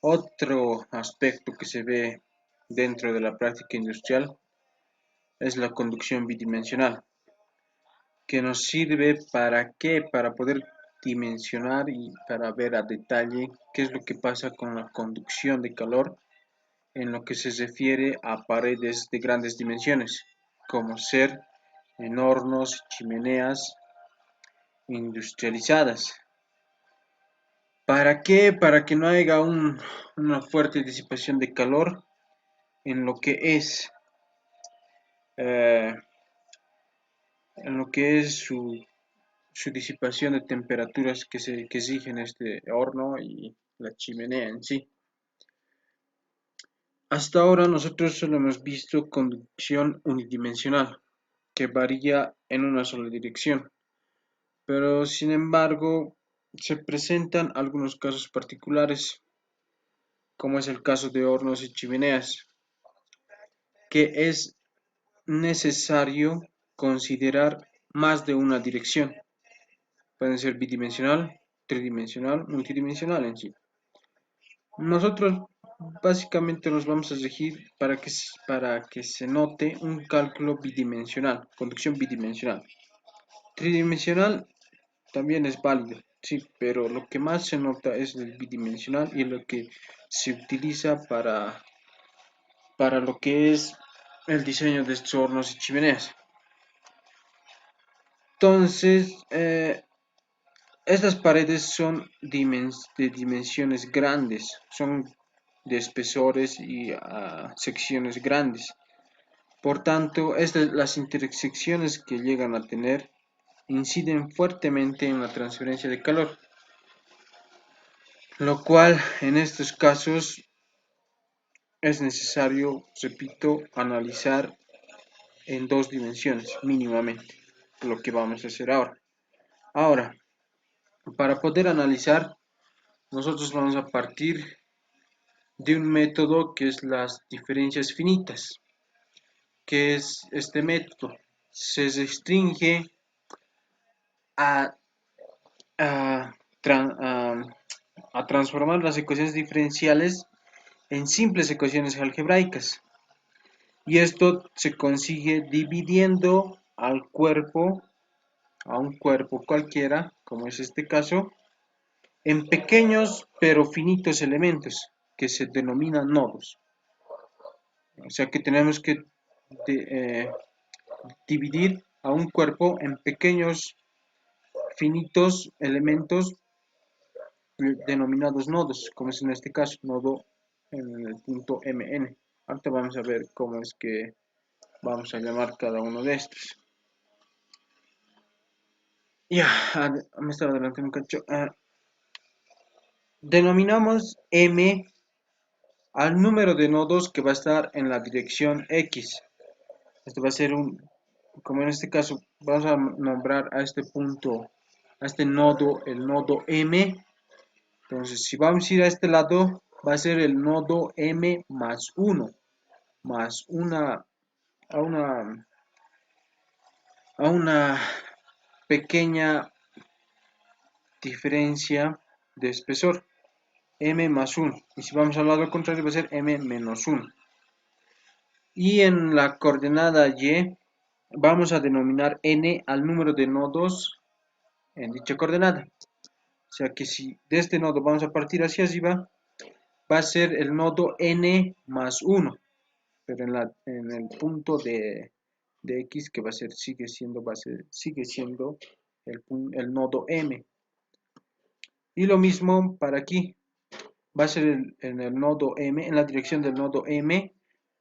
Otro aspecto que se ve dentro de la práctica industrial es la conducción bidimensional, que nos sirve para qué, para poder dimensionar y para ver a detalle qué es lo que pasa con la conducción de calor en lo que se refiere a paredes de grandes dimensiones, como ser en hornos y chimeneas industrializadas. ¿Para qué? Para que no haya una fuerte disipación de calor en lo que es eh, su disipación de temperaturas que exigen este horno y la chimenea en sí. Hasta ahora nosotros solo hemos visto conducción unidimensional, que varía en una sola dirección, pero sin embargo se presentan algunos casos particulares, como es el caso de hornos y chimeneas, que es necesario considerar más de una dirección. Pueden ser bidimensional, tridimensional, multidimensional en sí. Nosotros básicamente nos vamos a regir para que se note un cálculo bidimensional, conducción bidimensional. Tridimensional también es válido, sí, pero lo que más se nota es el bidimensional y lo que se utiliza para lo que es el diseño de estos hornos y chimeneas. Entonces, estas paredes son de dimensiones grandes, son de espesores y secciones grandes. Por tanto, las intersecciones que llegan a tener inciden fuertemente en la transferencia de calor, lo cual en estos casos es necesario, repito, analizar en dos dimensiones mínimamente, lo que vamos a hacer ahora. Ahora, para poder analizar, nosotros vamos a partir de un método que es las diferencias finitas. ¿Qué es este método? Se restringe a, a, a transformar las ecuaciones diferenciales en simples ecuaciones algebraicas. Y esto se consigue dividiendo a un cuerpo cualquiera, como es este caso, en pequeños pero finitos elementos que se denominan nodos. O sea que tenemos que de, dividir a un cuerpo en pequeños finitos elementos denominados nodos, como es en este caso, nodo en el punto MN. Ahorita vamos a ver cómo es que vamos a llamar cada uno de estos. Ya, me estaba adelantando un cacho. Denominamos M al número de nodos que va a estar en la dirección X. Esto va a ser como en este caso, vamos a nombrar a este punto, a este nodo, el nodo M. Entonces, si vamos a ir a este lado, va a ser el nodo M más 1, más a una, a una pequeña diferencia de espesor, M más 1. Y si vamos al lado contrario, va a ser M menos 1. Y en la coordenada Y, vamos a denominar N al número de nodos en dicha coordenada. O sea que si de este nodo vamos a partir hacia arriba, va a ser el nodo N más 1. Pero en el punto de X, que va a ser, sigue siendo el nodo M. Y lo mismo para aquí. Va a ser en el nodo M, en la dirección del nodo M,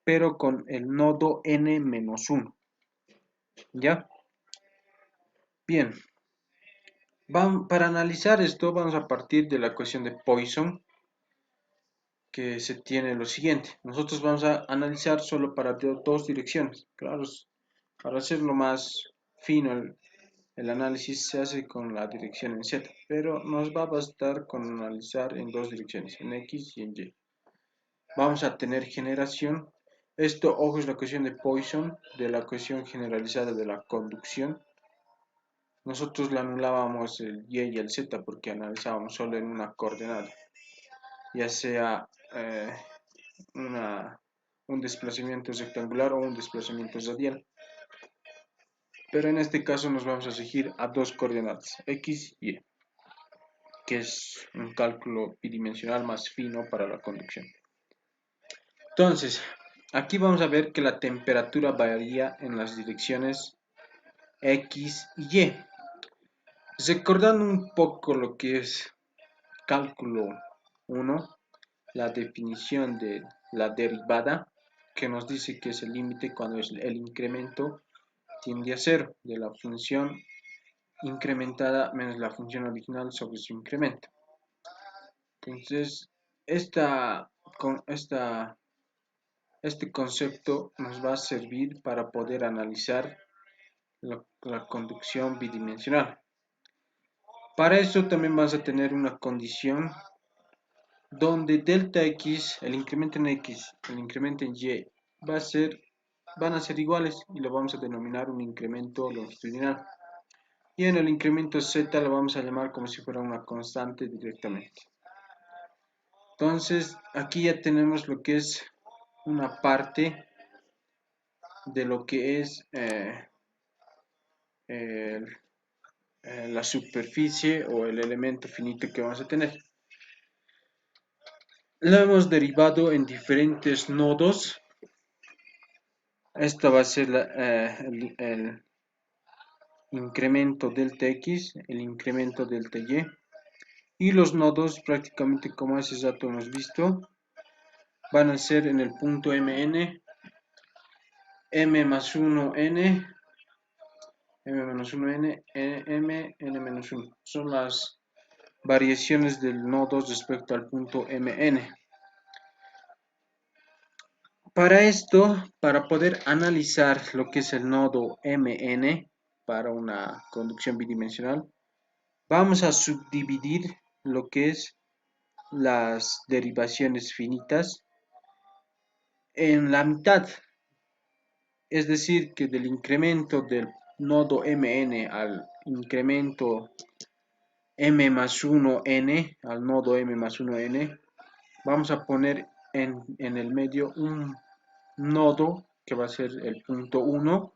pero con el nodo N menos 1. ¿Ya? Bien. Para analizar esto, vamos a partir de la ecuación de Poisson, que se tiene lo siguiente. Nosotros vamos a analizar solo para dos direcciones. Claro, para hacerlo más fino el análisis se hace con la dirección en Z, pero nos va a bastar con analizar en dos direcciones, en X y en Y. Vamos a tener generación. Esto, ojo, es la ecuación de Poisson de la ecuación generalizada de la conducción. Nosotros la anulábamos el Y y el Z porque analizábamos solo en una coordenada. ya sea un desplazamiento rectangular o un desplazamiento radial. Pero en este caso nos vamos a regir a dos coordenadas, x y y, que es un cálculo bidimensional más fino para la conducción. Entonces, aquí vamos a ver que la temperatura varía en las direcciones x y y. Recordando un poco lo que es cálculo 1, la definición de la derivada, que nos dice que es el límite cuando el incremento tiende a cero de la función incrementada menos la función original sobre su incremento. Entonces, este concepto nos va a servir para poder analizar la conducción bidimensional. Para eso también vas a tener una condición donde delta x, el incremento en x, el incremento en y, van a ser iguales y lo vamos a denominar un incremento longitudinal. Y en el incremento z lo vamos a llamar como si fuera una constante directamente. Entonces, aquí ya tenemos lo que es una parte de lo que es la superficie o el elemento finito que vamos a tener. Lo hemos derivado en diferentes nodos. Esta va a ser el incremento delta x, el incremento delta y. Y los nodos, prácticamente como hace rato hemos visto, van a ser en el punto mn, m más 1n, m menos 1n, m, n menos 1. Son las variaciones del nodo respecto al punto mn. Para esto, para poder analizar lo que es el nodo mn para una conducción bidimensional, vamos a subdividir lo que es las derivaciones finitas en la mitad. Es decir, que del incremento del nodo mn al incremento m más 1n, al nodo m más 1n, vamos a poner en el medio un nodo que va a ser el punto 1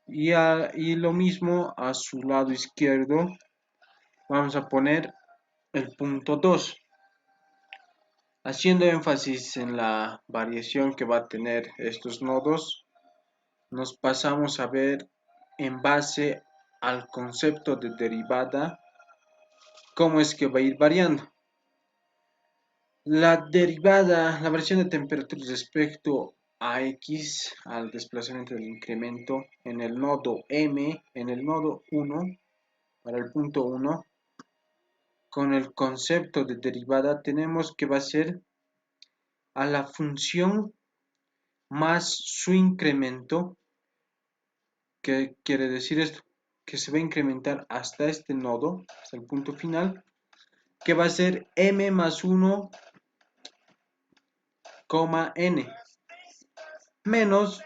y lo mismo a su lado izquierdo vamos a poner el punto 2, haciendo énfasis en la variación que va a tener estos nodos. Nos pasamos a ver en base al concepto de derivada cómo es que va a ir variando. La derivada, la variación de temperatura respecto a x, al desplazamiento del incremento en el nodo m, en el nodo 1, para el punto 1, con el concepto de derivada tenemos que va a ser a la función más su incremento. ¿Qué quiere decir esto? Que se va a incrementar hasta este nodo, hasta el punto final, que va a ser m más 1, n, menos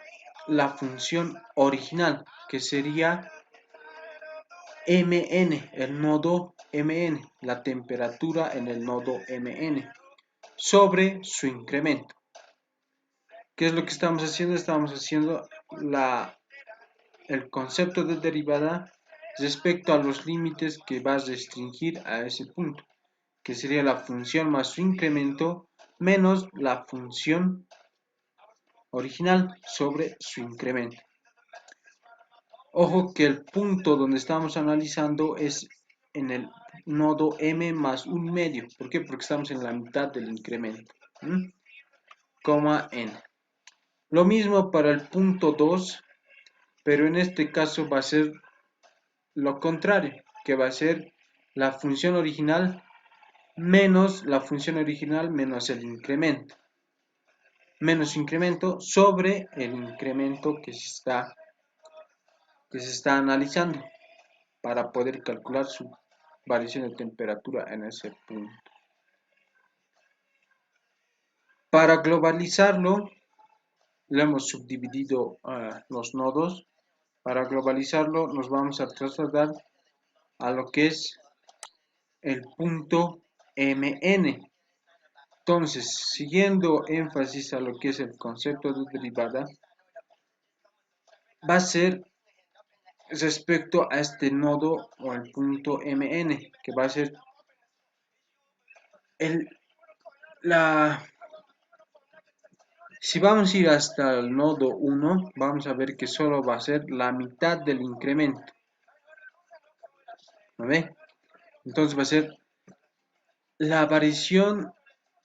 la función original, que sería mn, el nodo mn, la temperatura en el nodo mn, sobre su incremento. ¿Qué es lo que estamos haciendo? Estamos haciendo el concepto de derivada respecto a los límites que va a restringir a ese punto, que sería la función más su incremento menos la función original sobre su incremento. Ojo que el punto donde estamos analizando es en el nodo m más un medio. ¿Por qué? Porque estamos en la mitad del incremento. Coma n. Lo mismo para el punto 2, pero en este caso va a ser lo contrario, que va a ser la función original menos la función original menos el incremento. Menos incremento sobre el incremento que se está analizando para poder calcular su variación de temperatura en ese punto. Para globalizarlo, le hemos subdividido los nodos. Para globalizarlo nos vamos a trasladar a lo que es el punto mn. Entonces, siguiendo énfasis a lo que es el concepto de derivada, va a ser respecto a este nodo o el punto Mn, que va a ser el, la... Si vamos a ir hasta el nodo 1, vamos a ver que solo va a ser la mitad del incremento. ¿No ve? Entonces va a ser la variación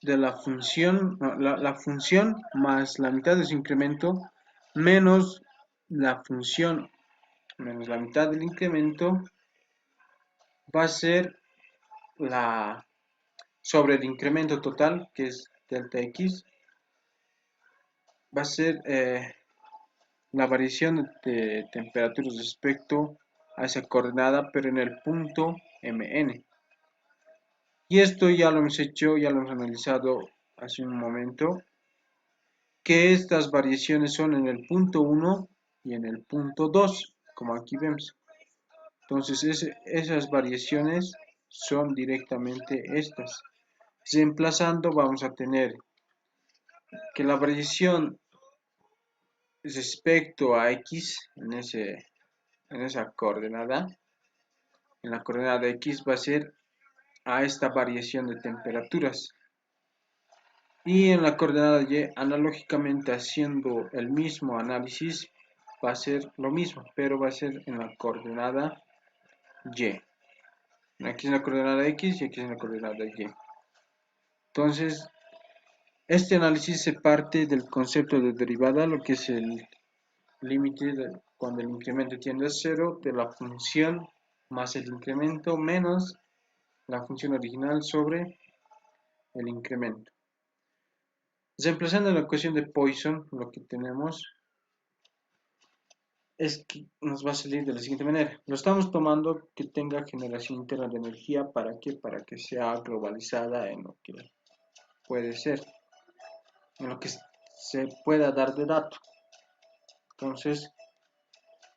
de la función, no, la función más la mitad de su incremento menos la función menos la mitad del incremento va a ser la sobre el incremento total, que es delta x, va a ser la variación de temperatura respecto a esa coordenada, pero en el punto Mn. Y esto ya lo hemos hecho, ya lo hemos analizado hace un momento, que estas variaciones son en el punto 1 y en el punto 2, como aquí vemos. Entonces esas variaciones son directamente estas. Reemplazando vamos a tener que la variación respecto a x en esa coordenada, en la coordenada x va a ser a esta variación de temperaturas. Y en la coordenada y, analógicamente haciendo el mismo análisis, va a ser lo mismo, pero va a ser en la coordenada y. Aquí es la coordenada x y aquí es la coordenada y. Entonces, este análisis se parte del concepto de derivada, lo que es el límite cuando el incremento tiende a cero de la función más el incremento menos la función original sobre el incremento. Reemplazando la ecuación de Poisson, lo que tenemos es que nos va a salir de la siguiente manera. Lo estamos tomando que tenga generación interna de energía. ¿Para qué? Para que sea globalizada en lo que puede ser, en lo que se pueda dar de dato. Entonces,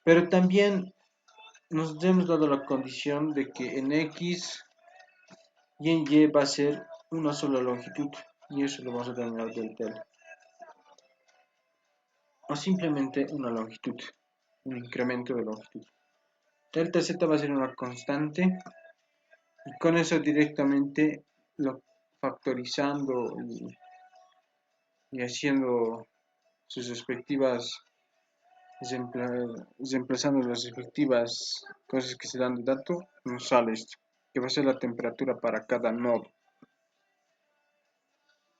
pero también nos hemos dado la condición de que en X y en Y va a ser una sola longitud. Y eso lo vamos a denominar delta L. O simplemente una longitud, un incremento de longitud. Delta Z va a ser una constante y con eso directamente lo factorizando y haciendo sus respectivas, reemplazando las respectivas cosas que se dan de dato, nos sale esto, que va a ser la temperatura para cada nodo,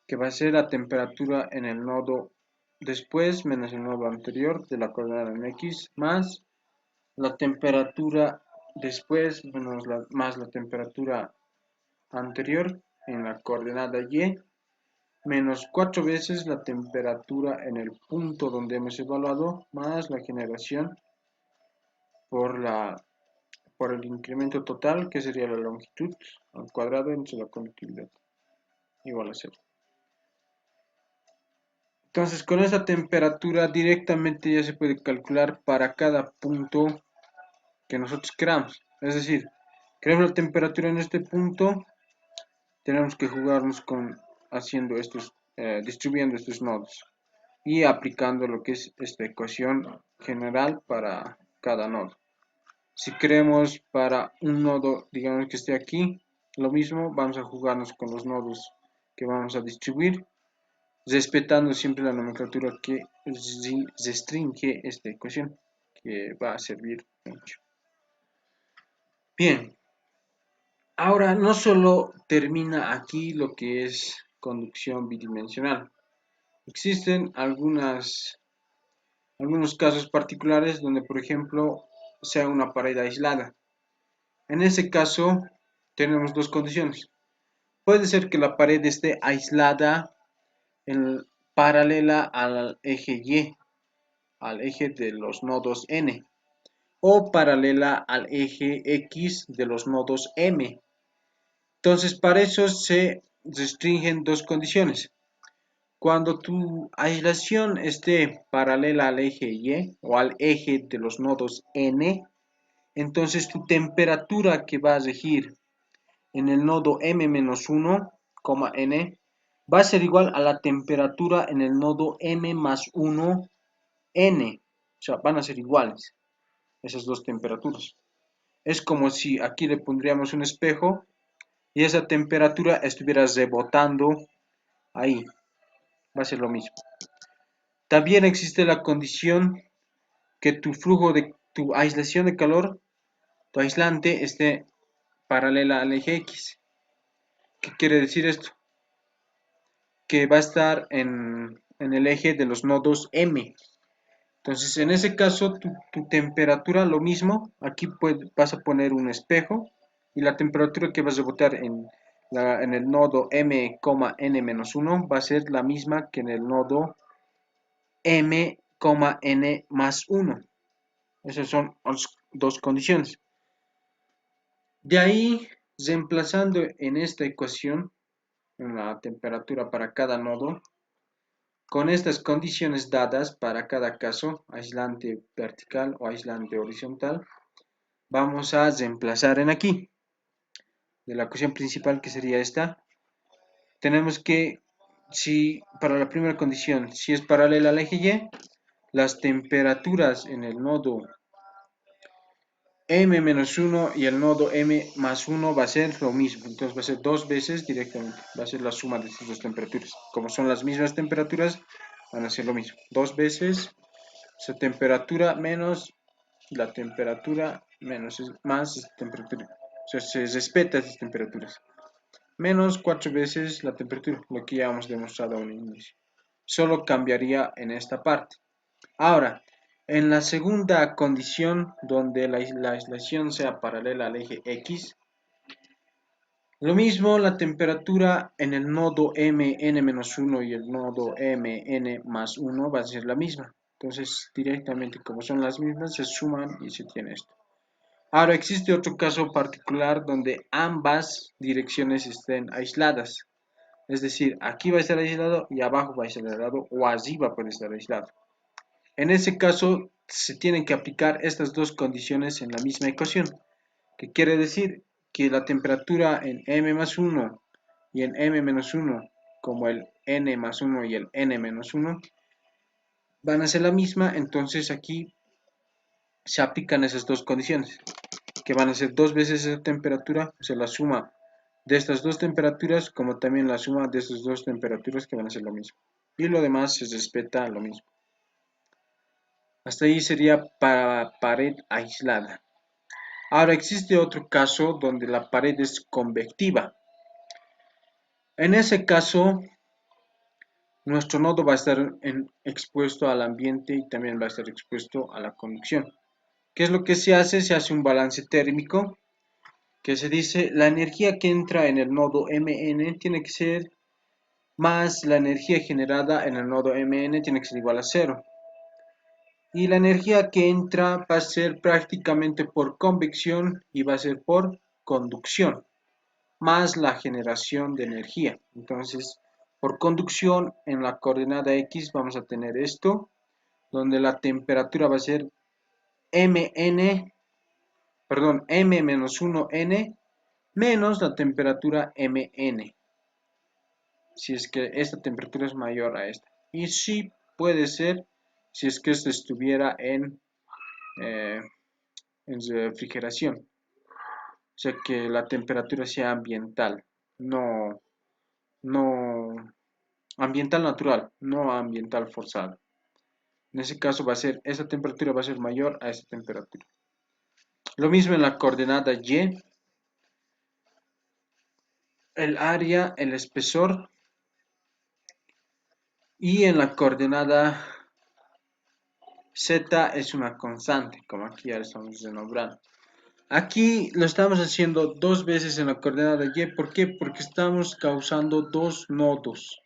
que va a ser la temperatura en el nodo después menos el nodo anterior de la coordenada en X más la temperatura después más la temperatura anterior en la coordenada Y menos 4 veces la temperatura en el punto donde hemos evaluado más la generación por, por el incremento total, que sería la longitud al cuadrado entre la conductividad igual a 0. Entonces con esta temperatura directamente ya se puede calcular para cada punto que nosotros queramos. Es decir, queremos la temperatura en este punto, tenemos que jugarnos con haciendo estos, distribuyendo estos nodos y aplicando lo que es esta ecuación general para cada nodo. Si queremos para un nodo, digamos que esté aquí, lo mismo, vamos a jugarnos con los nodos que vamos a distribuir, respetando siempre la nomenclatura que restringe esta ecuación, que va a servir mucho. Bien, ahora no solo termina aquí lo que es conducción bidimensional. Existen algunos casos particulares donde, por ejemplo, sea una pared aislada. En ese caso, tenemos dos condiciones. Puede ser que la pared esté aislada paralela al eje Y, al eje de los nodos N, o paralela al eje X de los nodos M. Entonces, para eso se restringen dos condiciones. Cuando tu aislación esté paralela al eje Y o al eje de los nodos N, entonces tu temperatura que va a regir en el nodo M-1, N, va a ser igual a la temperatura en el nodo M más 1 N. O sea, van a ser iguales esas dos temperaturas. Es como si aquí le pondríamos un espejo y esa temperatura estuviera rebotando ahí. Va a ser lo mismo. También existe la condición que tu aislación de calor, tu aislante, esté paralela al eje X. ¿Qué quiere decir esto? Que va a estar en el eje de los nodos M. Entonces, en ese caso, tu temperatura, lo mismo, aquí vas a poner un espejo y la temperatura que vas a botar en el nodo M, N-1 va a ser la misma que en el nodo M, N más 1. Esas son las dos condiciones. De ahí, reemplazando en esta ecuación, en la temperatura para cada nodo, con estas condiciones dadas para cada caso, aislante vertical o aislante horizontal, vamos a reemplazar en aquí. De la ecuación principal, que sería esta, tenemos que, si para la primera condición, si es paralela al eje Y, las temperaturas en el nodo M-1 y el nodo M más 1 va a ser lo mismo. Entonces va a ser dos veces directamente. Va a ser la suma de estas dos temperaturas. Como son las mismas temperaturas, van a ser lo mismo. Dos veces esa temperatura menos la temperatura menos más esta temperatura. O sea, se respeta estas temperaturas. Menos cuatro veces la temperatura, lo que ya hemos demostrado a un inicio. Solo cambiaría en esta parte. Ahora, en la segunda condición, donde la aislación sea paralela al eje X, lo mismo, la temperatura en el nodo Mn-1 y el nodo Mn más 1 va a ser la misma. Entonces, directamente, como son las mismas, se suman y se tiene esto. Ahora, existe otro caso particular donde ambas direcciones estén aisladas. Es decir, aquí va a estar aislado y abajo va a estar aislado o arriba puede estar aislado. En ese caso, se tienen que aplicar estas dos condiciones en la misma ecuación, que quiere decir que la temperatura en M más 1 y en M menos 1, como el N más 1 y el N menos 1, van a ser la misma, entonces aquí se aplican esas dos condiciones, que van a ser dos veces esa temperatura, o sea, la suma de estas dos temperaturas, como también la suma de estas dos temperaturas que van a ser lo mismo. Y lo demás se respeta lo mismo. Hasta ahí sería para pared aislada. Ahora existe otro caso donde la pared es convectiva. En ese caso, nuestro nodo va a estar expuesto al ambiente y también va a estar expuesto a la conducción. ¿Qué es lo que se hace? Se hace un balance térmico que se dice la energía que entra en el nodo Mn tiene que ser más la energía generada en el nodo Mn tiene que ser igual a cero. Y la energía que entra va a ser prácticamente por convección y va a ser por conducción, más la generación de energía. Entonces, por conducción en la coordenada X vamos a tener esto, donde la temperatura va a ser Mn, perdón, M-1N menos la temperatura Mn, si es que esta temperatura es mayor a esta. Y sí puede ser si es que esto estuviera eh, en refrigeración, o sea que la temperatura sea ambiental, no, no ambiental natural, no ambiental forzado. En ese caso va a ser, esa temperatura va a ser mayor a esta temperatura. Lo mismo en la coordenada Y, el área, el espesor, y en la coordenada Z es una constante, como aquí ya lo estamos renombrando. Aquí lo estamos haciendo dos veces en la coordenada Y, ¿por qué? Porque estamos causando dos nodos.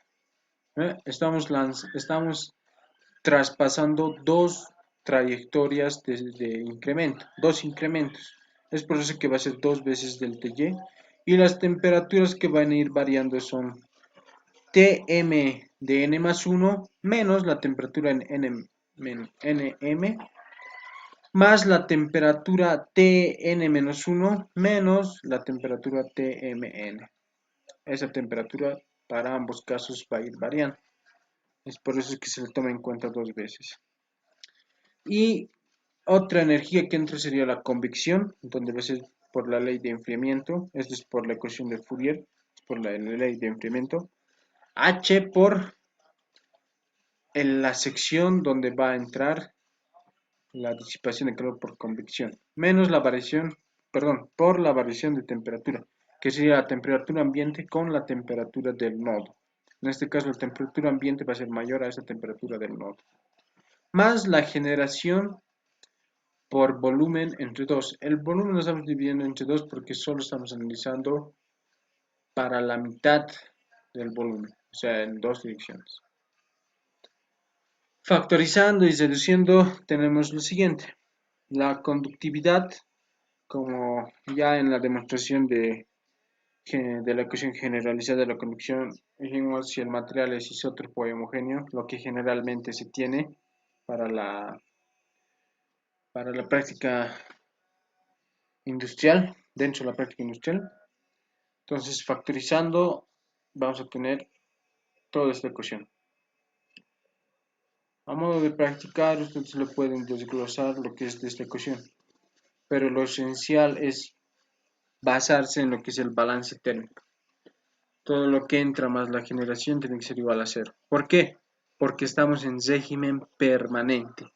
Estamos traspasando dos trayectorias de incremento, dos incrementos. Es por eso que va a ser dos veces del TY. Y las temperaturas que van a ir variando son Tm de n más 1 menos la temperatura en Nm más la temperatura Tn-1 menos la temperatura Tmn. Esa temperatura para ambos casos va a ir variando. Es por eso que se le toma en cuenta dos veces. Y otra energía que entra sería la convección, donde va a ser por la ley de enfriamiento, esto es por la ecuación de Fourier, por la ley de enfriamiento. H por en la sección donde va a entrar la disipación de calor por convección, menos la variación, perdón, por la variación de temperatura, que sería la temperatura ambiente con la temperatura del nodo. En este caso, la temperatura ambiente va a ser mayor a esa temperatura del nodo. Más la generación por volumen entre 2. El volumen lo estamos dividiendo entre 2 porque solo estamos analizando para la mitad del volumen, o sea, en dos direcciones. Factorizando y reduciendo tenemos lo siguiente. La conductividad, como ya en la demostración de la ecuación generalizada de la conducción, dijimos si el material es isótropo y homogéneo, lo que generalmente se tiene para la práctica industrial, dentro de la práctica industrial. Entonces, factorizando, vamos a obtener toda esta ecuación. A modo de practicar, ustedes lo pueden desglosar lo que es de esta ecuación, pero lo esencial es basarse en lo que es el balance térmico. Todo lo que entra más la generación tiene que ser igual a cero. ¿Por qué? Porque estamos en régimen permanente.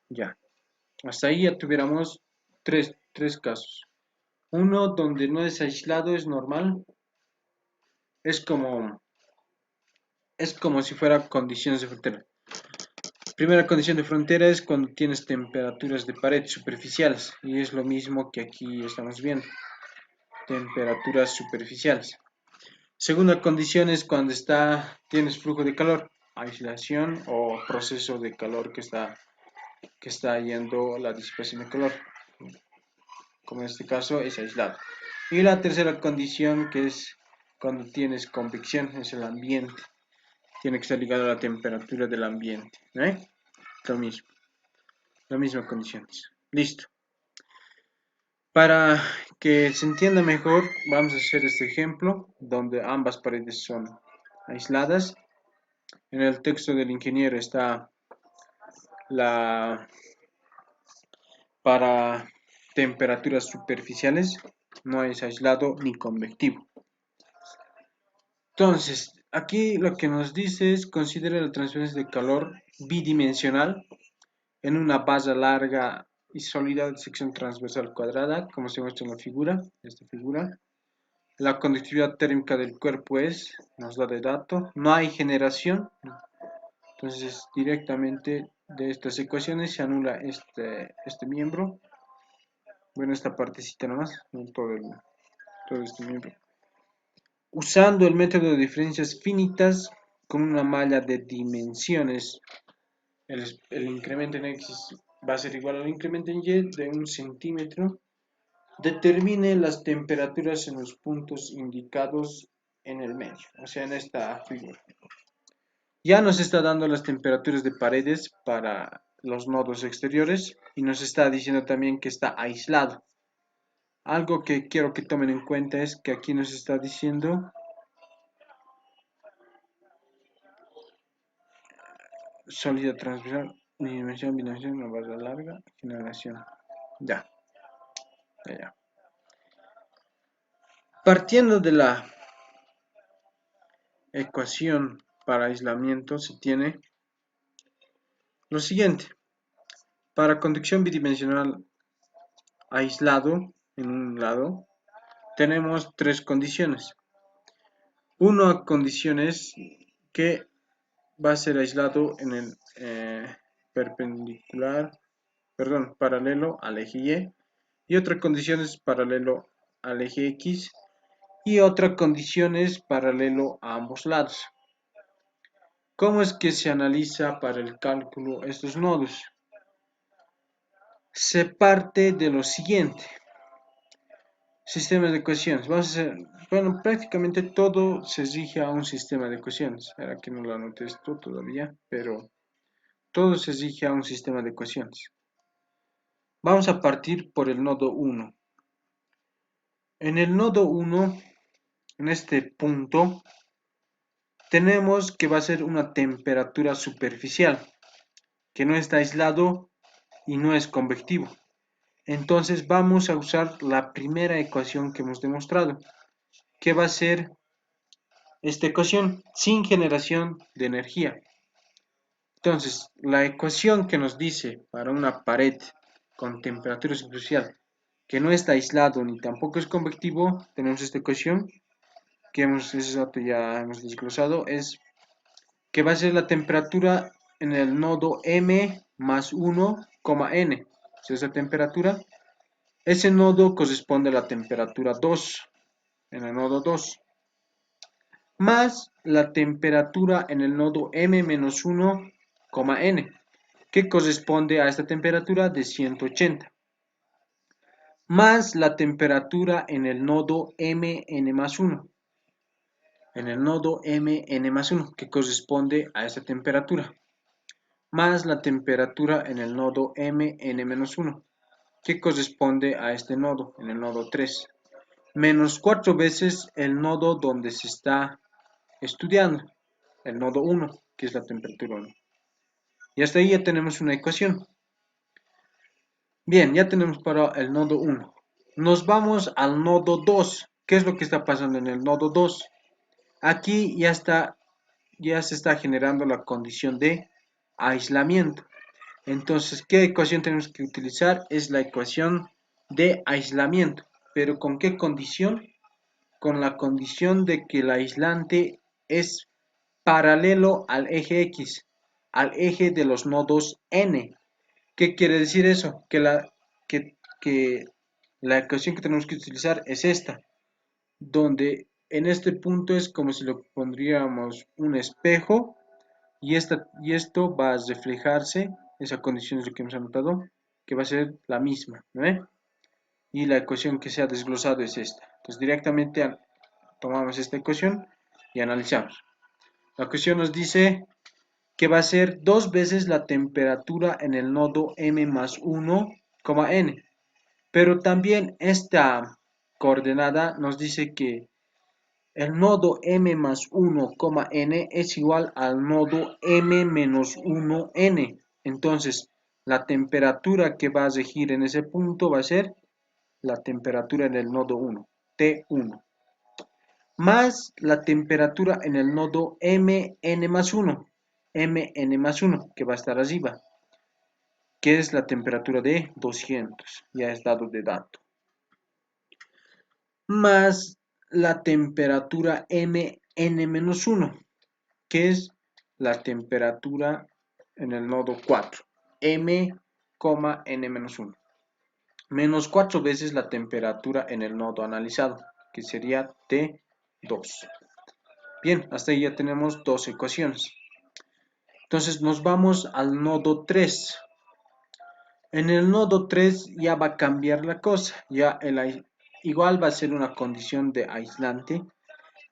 Ya. Hasta ahí ya tuviéramos tres casos. Uno donde no es aislado, es normal. Es como si fuera condiciones de frontera. Primera condición de frontera es cuando tienes temperaturas de pared superficiales. Y es lo mismo que aquí estamos viendo. Temperaturas superficiales. Segunda condición es cuando tienes flujo de calor, aislación o proceso de calor que está yendo la disipación de calor. Como en este caso es aislado. Y la tercera condición que es cuando tienes convección, es el ambiente. Tiene que estar ligado a la temperatura del ambiente. Lo mismo. Las mismas condiciones. Listo. Para que se entienda mejor, vamos a hacer este ejemplo donde ambas paredes son aisladas. En el texto del ingeniero está para temperaturas superficiales, no es aislado ni convectivo. Entonces, aquí lo que nos dice es considera la transferencia de calor bidimensional en una base larga y sólida de sección transversal cuadrada, como se muestra en la figura, esta figura. La conductividad térmica del cuerpo nos da de dato, no hay generación, entonces directamente de estas ecuaciones se anula este miembro, bueno, esta partecita nomás, no todo este miembro. Usando el método de diferencias finitas con una malla de dimensiones, el incremento en X va a ser igual al incremento en Y de 1 centímetro. Determine las temperaturas en los puntos indicados en el medio, o sea, en esta figura. Ya nos está dando las temperaturas de paredes para los nodos exteriores y nos está diciendo también que está aislado. Algo que quiero que tomen en cuenta es que aquí nos está diciendo sólida transversal, dimensión, bidimensión, una barra larga, generación. Ya. Partiendo de la ecuación para aislamiento se tiene lo siguiente. Para conducción bidimensional aislado en un lado, tenemos tres condiciones. Una condición es que va a ser aislado en el paralelo al eje Y, y otra condición es paralelo al eje X, y otra condición es paralelo a ambos lados. ¿Cómo es que se analiza para el cálculo estos nodos? Se parte de lo siguiente. Sistema de ecuaciones. Bueno, prácticamente todo se rige a un sistema de ecuaciones. Ahora que no lo anoté esto todavía, pero todo se rige a un sistema de ecuaciones. Vamos a partir por el nodo 1. En el nodo 1 en este punto, tenemos que va a ser una temperatura superficial, que no está aislado y no es convectivo. Entonces vamos a usar la primera ecuación que hemos demostrado, que va a ser esta ecuación sin generación de energía. Entonces, la ecuación que nos dice para una pared con temperatura superficial que no está aislado ni tampoco es convectivo, tenemos esta ecuación que ese dato ya hemos desglosado, es que va a ser la temperatura en el nodo M más 1, n. O sea, esa temperatura, ese nodo corresponde a la temperatura 2, en el nodo 2, más la temperatura en el nodo M menos 1, n, que corresponde a esta temperatura de 180, más la temperatura en el nodo Mn más 1, en el nodo Mn más 1, que corresponde a esta temperatura, más la temperatura en el nodo Mn-1, que corresponde a este nodo, en el nodo 3, menos 4 veces el nodo donde se está estudiando, el nodo 1, que es la temperatura 1. Y hasta ahí ya tenemos una ecuación. Bien, ya tenemos para el nodo 1. Nos vamos al nodo 2. ¿Qué es lo que está pasando en el nodo 2? Aquí ya se está generando la condición de aislamiento. Entonces, ¿qué ecuación tenemos que utilizar? Es la ecuación de aislamiento. ¿Pero con qué condición? Con la condición de que el aislante es paralelo al eje X, al eje de los nodos N. ¿Qué quiere decir eso? Que la ecuación que tenemos que utilizar es esta, donde en este punto es como si lo pondríamos un espejo y esto va a reflejarse, esa condición es lo que hemos anotado, que va a ser la misma, ¿no? Y la ecuación que se ha desglosado es esta. Entonces directamente tomamos esta ecuación y analizamos. La ecuación nos dice que va a ser 2 veces la temperatura en el nodo M más 1, n. Pero también esta coordenada nos dice que el nodo M más 1, n es igual al nodo M menos 1, n. Entonces, la temperatura que va a regir en ese punto va a ser la temperatura en el nodo 1, T1, más la temperatura en el nodo Mn más 1, Mn más 1, que va a estar arriba, que es la temperatura de 200, ya es dado de dato, más la temperatura Mn-1, que es la temperatura en el nodo 4, M, N-1, menos 4 veces la temperatura en el nodo analizado, que sería T2. Bien, hasta ahí ya tenemos dos ecuaciones. Entonces nos vamos al nodo 3. En el nodo 3 ya va a cambiar la cosa, igual va a ser una condición de aislante,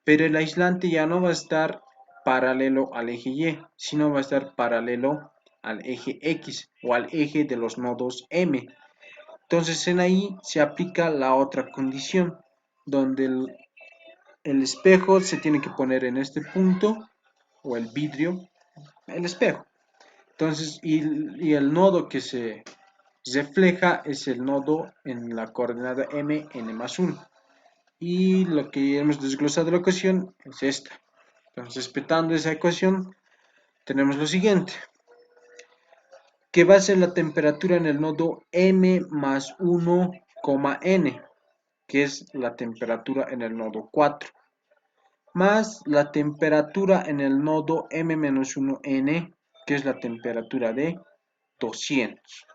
pero el aislante ya no va a estar paralelo al eje Y, sino va a estar paralelo al eje X o al eje de los nodos M. Entonces en ahí se aplica la otra condición, donde el espejo se tiene que poner en este punto, o el vidrio, el espejo. Entonces, y el nodo que se refleja es el nodo en la coordenada Mn más 1. Y lo que hemos desglosado de la ecuación es esta. Entonces, respetando esa ecuación, tenemos lo siguiente, que va a ser la temperatura en el nodo M más 1, n, que es la temperatura en el nodo 4, más la temperatura en el nodo M-1n, que es la temperatura de 200,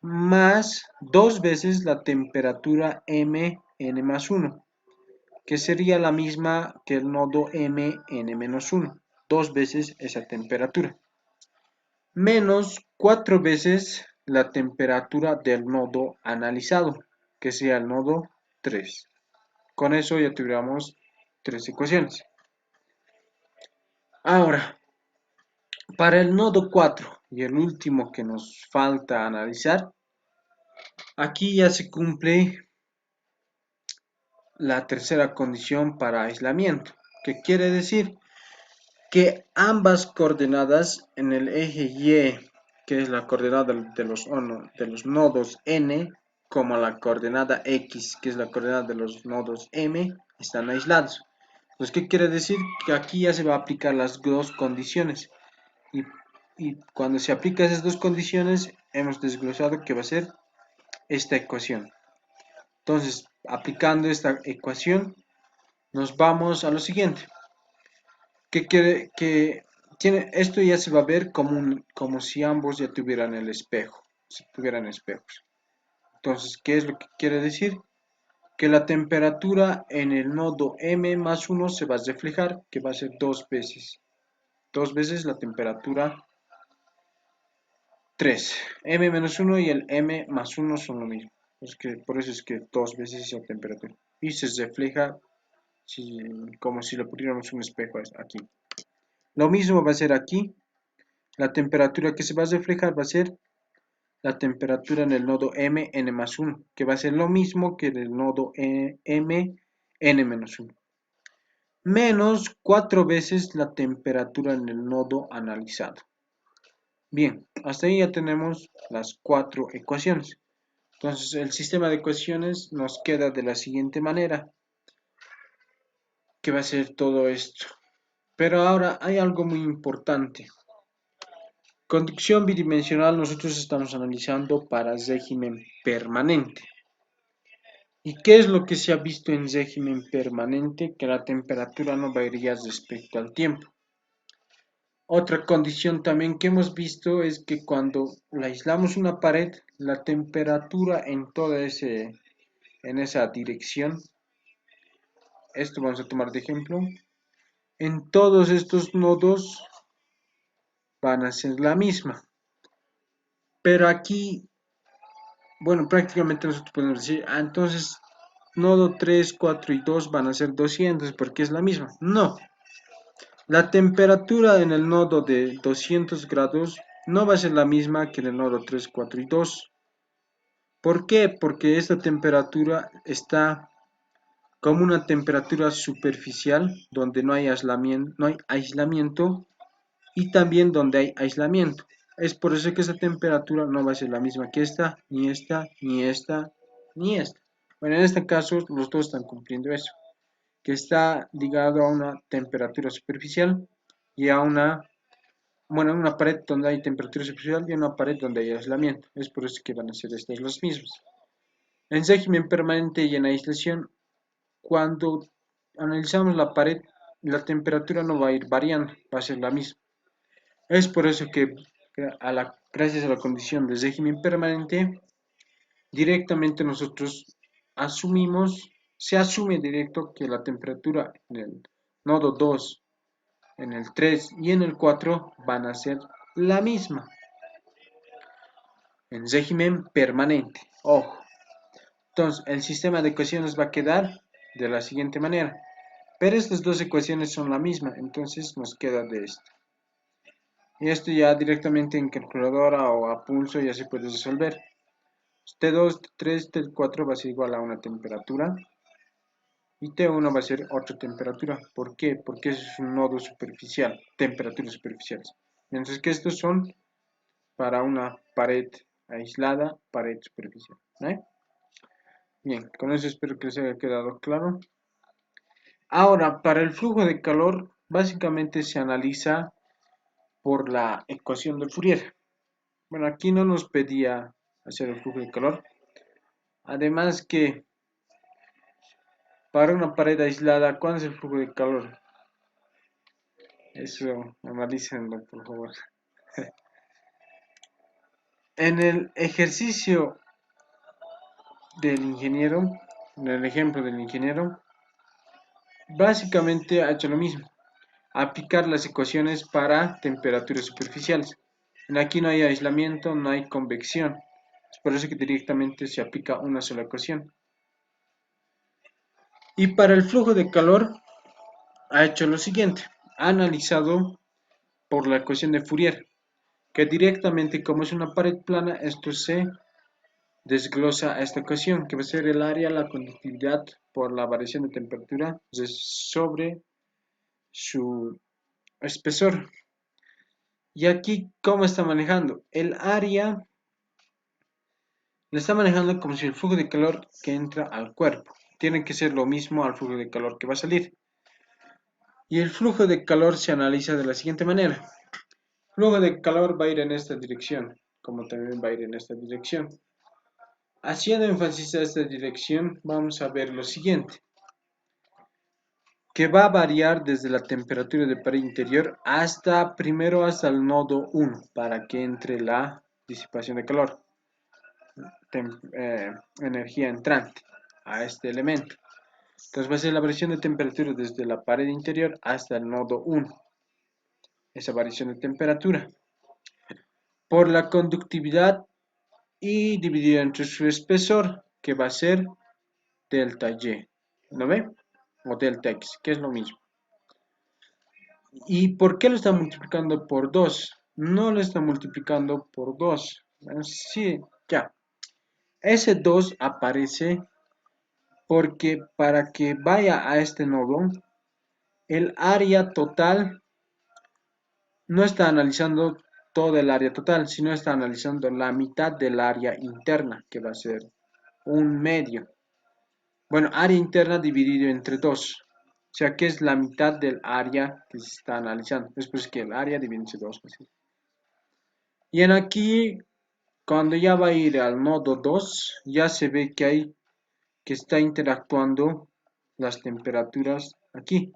más 2 veces la temperatura Mn más 1, que sería la misma que el nodo Mn-1, 2 veces esa temperatura, menos 4 veces la temperatura del nodo analizado, que sería el nodo 3. Con eso ya tuviéramos 3 ecuaciones. Ahora, para el nodo 4 y el último que nos falta analizar, aquí ya se cumple la tercera condición para aislamiento, que quiere decir que ambas coordenadas en el eje Y, que es la coordenada de los nodos N, como la coordenada X, que es la coordenada de los nodos M, están aislados. Entonces, ¿qué quiere decir? Que aquí ya se va a aplicar las dos condiciones. Y, y cuando se aplican esas dos condiciones, hemos desglosado que va a ser esta ecuación. Entonces, aplicando esta ecuación, nos vamos a lo siguiente. Esto ya se va a ver como si ambos ya tuvieran el espejo, si tuvieran espejos. Entonces, ¿qué es lo que quiere decir? Que la temperatura en el nodo M más 1 se va a reflejar, que va a ser dos veces la temperatura 3. M menos 1 y el M más 1 son lo mismo. Por eso es que dos veces esa temperatura. Y se refleja como si le pusiéramos un espejo aquí. Lo mismo va a ser aquí. La temperatura que se va a reflejar va a ser la temperatura en el nodo M, N más 1, que va a ser lo mismo que en el nodo M, N menos 1. Menos 4 veces la temperatura en el nodo analizado. Bien, hasta ahí ya tenemos las 4 ecuaciones. Entonces, el sistema de ecuaciones nos queda de la siguiente manera, que va a ser todo esto. Pero ahora hay algo muy importante. Conducción bidimensional nosotros estamos analizando para régimen permanente. ¿Y qué es lo que se ha visto en régimen permanente? Que la temperatura no varía respecto al tiempo. Otra condición también que hemos visto es que cuando la aislamos una pared, la temperatura en esa dirección, esto vamos a tomar de ejemplo, en todos estos nodos van a ser la misma. Pero aquí, bueno, prácticamente nosotros podemos decir, entonces nodo 3, 4 y 2 van a ser 200 porque es la misma. No, la temperatura en el nodo de 200 grados no va a ser la misma que en el nodo 3, 4 y 2. ¿Por qué? Porque esta temperatura está como una temperatura superficial donde no hay aislamiento y también donde hay aislamiento. Es por eso que esa temperatura no va a ser la misma que esta, ni esta, ni esta, ni esta. Bueno, en este caso los dos están cumpliendo eso, que está ligado a una temperatura superficial y a una pared donde hay temperatura superficial y una pared donde hay aislamiento. Es por eso que van a ser estas las mismas. En régimen permanente y en aislación, cuando analizamos la pared, la temperatura no va a ir variando, va a ser la misma. Es por eso que gracias a la condición de régimen permanente, directamente nosotros se asume directo que la temperatura en el nodo 2, en el 3 y en el 4 van a ser la misma, en régimen permanente. Ojo. Entonces, el sistema de ecuaciones va a quedar de la siguiente manera. Pero estas dos ecuaciones son la misma, entonces nos queda de esto. Y esto ya directamente en calculadora o a pulso ya se puede resolver. T2, T3, T4 va a ser igual a una temperatura. Y T1 va a ser otra temperatura. ¿Por qué? Porque es un nodo superficial, temperaturas superficiales. Mientras que estos son para una pared aislada, pared superficial. ¿Eh? Bien, con eso espero que les haya quedado claro. Ahora, para el flujo de calor, básicamente se analiza por la ecuación de Fourier. Bueno, aquí no nos pedía hacer el flujo de calor. Además que para una pared aislada, ¿cuál es el flujo de calor? Eso, analícenlo, por favor. En el ejercicio del ingeniero, en el ejemplo del ingeniero, básicamente ha hecho lo mismo. Aplicar las ecuaciones para temperaturas superficiales. Aquí no hay aislamiento, no hay convección. Es por eso que directamente se aplica una sola ecuación. Y para el flujo de calor ha hecho lo siguiente. Ha analizado por la ecuación de Fourier, que directamente como es una pared plana, esto se desglosa a esta ecuación, que va a ser el área, la conductividad por la variación de temperatura sobre su espesor. Y aquí, ¿cómo está manejando? El área lo está manejando como si el flujo de calor que entra al cuerpo. Tiene que ser lo mismo al flujo de calor que va a salir. Y el flujo de calor se analiza de la siguiente manera. El flujo de calor va a ir en esta dirección, como también va a ir en esta dirección. Haciendo énfasis a esta dirección, vamos a ver lo siguiente, que va a variar desde la temperatura de pared interior primero hasta el nodo 1, para que entre la disipación de calor, energía entrante a este elemento. Entonces va a ser la variación de temperatura desde la pared interior hasta el nodo 1, esa variación de temperatura, por la conductividad y dividido entre su espesor, que va a ser delta Y, ¿no ve? O delta X, que es lo mismo. ¿Y por qué lo está multiplicando por 2? No lo está multiplicando por 2. Sí, ya. Ese 2 aparece porque para que vaya a este nodo, el área total no está analizando todo el área total, sino está analizando la mitad del área interna, que va a ser un medio. Bueno, área interna dividido entre 2. O sea que es la mitad del área que se está analizando. Después que el área divide entre 2. Y en aquí, cuando ya va a ir al nodo 2, ya se ve que está interactuando las temperaturas aquí.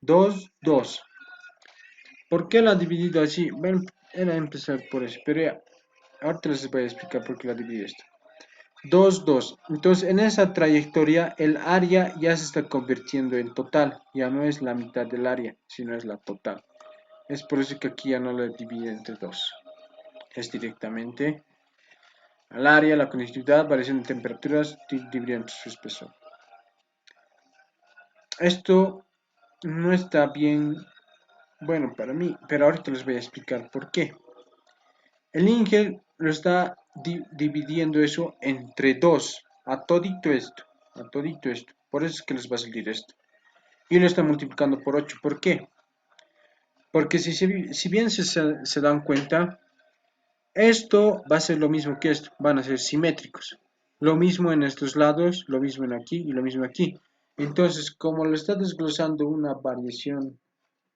2, 2. ¿Por qué la ha dividido así? Bueno, era empezar por eso, pero ya, ahorita les voy a explicar por qué la dividido esto. 2, 2. Entonces, en esa trayectoria, el área ya se está convirtiendo en total. Ya no es la mitad del área, sino es la total. Es por eso que aquí ya no la divide entre 2. Es directamente al área, la conductividad, variación de temperaturas, dividido entre su espesor. Esto no está bien, bueno, para mí, pero ahorita les voy a explicar por qué. El Inge lo está dividiendo eso entre 2, a todito esto, a todito esto. Por eso es que les va a salir esto. Y lo está multiplicando por 8. ¿Por qué? Porque si bien se dan cuenta, esto va a ser lo mismo que esto, van a ser simétricos. Lo mismo en estos lados, lo mismo en aquí y lo mismo aquí. Entonces, como lo está desglosando una variación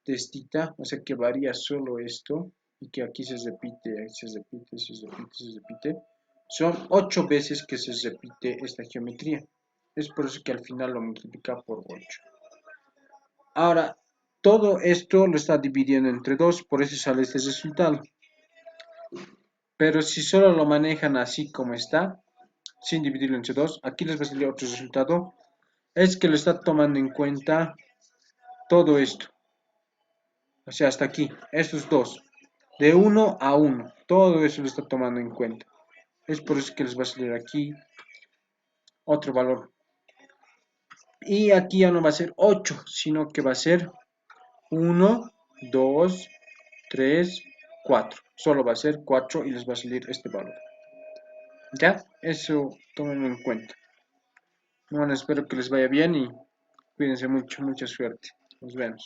testita, o sea que varía solo esto, y que aquí se repite, se repite, se repite, se repite, son 8 veces que se repite esta geometría. Es por eso que al final lo multiplica por 8. Ahora, todo esto lo está dividiendo entre 2, por eso sale este resultado. Pero si solo lo manejan así como está, sin dividirlo entre 2, aquí les va a salir otro resultado. Es que lo está tomando en cuenta todo esto. O sea, hasta aquí, estos dos. De 1 a 1. Todo eso lo está tomando en cuenta. Es por eso que les va a salir aquí otro valor. Y aquí ya no va a ser 8, sino que va a ser 1, 2, 3, 4. Solo va a ser 4 y les va a salir este valor. ¿Ya? Eso tómenlo en cuenta. Bueno, espero que les vaya bien y cuídense mucho, mucha suerte. Nos vemos.